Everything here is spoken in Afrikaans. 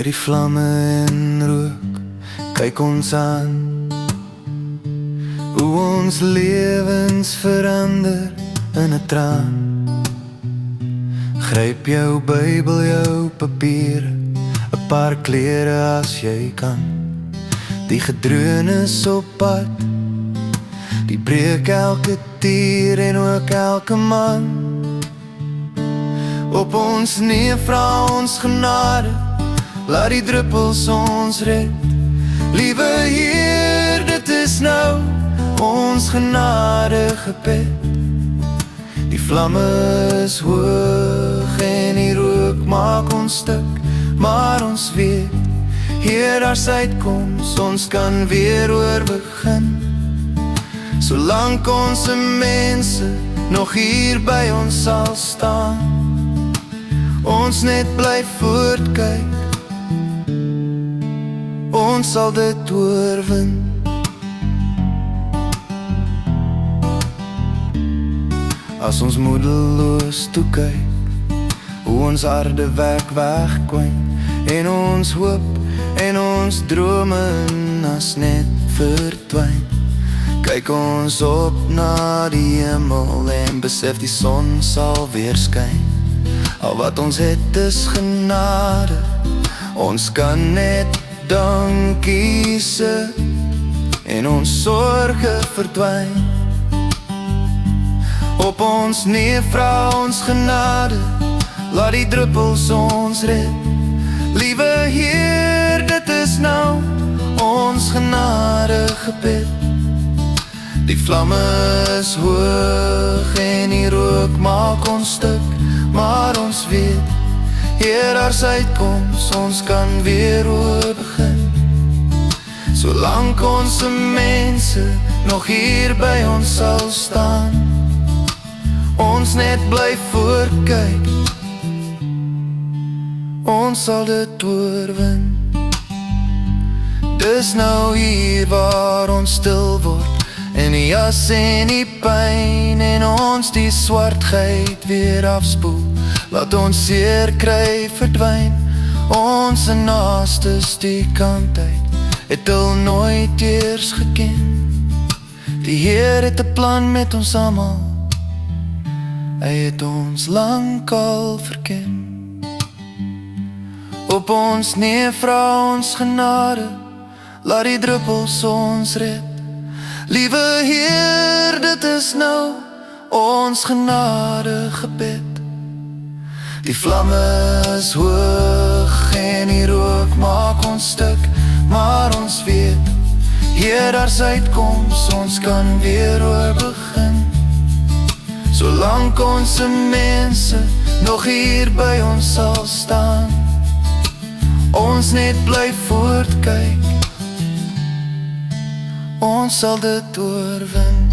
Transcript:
die vlamme en rook, kyk ons aan hoe ons lewens verander in 'n traan. Gryp jou Bybel, jou papier, 'n paar klere as jy kan. Die gedreunis op pad, die breek elke dier en ook elke man. Op ons knie vra ons genade, laat die druppels ons red. Liewe Heer, dit is nou ons genade gebed. Die vlamme is hoog en die rook maak ons stuk, maar ons weet, Heer, daar's uitkoms, ons kan weer oorbegin. Solank ons mense nog hier by ons sal staan, ons net bly voortkyk, ons sal dit oorwin. As ons moedeloos toekyk, hoe ons harde werk wegkwyn, en ons hoop en ons drome as net verdwyn. Kyk ons op na die hemel en besef die son sal weer skyn. Al wat ons het is genade, ons kan net dankie sê, en ons sorge verdwyn. Op ons knie vra ons genade, laat die druppels ons red. Liewe Heer, dit is nou ons genade gebed. Die vlamme is hoog en die rook maak ons stuk, maar ons weet, Heer, daar's uitkoms, ons kan weer oorbegin. Solank ons mense nog hier by ons sal staan, ons net bly voortkyk, ons sal dit oorwin. Dis nou hier waar ons stil word, en die jas en die pyn, en ons die swartheid weer afspoel. Laat ons seer kry verdwyn, ons naastes die kant uit, het al nooit eers geken. Die Heer het 'n plan met ons almal, hy het ons lang al verken. Op ons knie vra ons genade, laat die druppels ons red. Liewe Heer, dit is nou ons genade gebed. Die vlamme is hoog en die rook maak ons stuk, maar ons weet, Heer, daar's uitkoms, ons kan weer oorbegin. Solank ons mense nog hier by ons sal staan, ons net bly voortkyk, ons sal dit oorwin.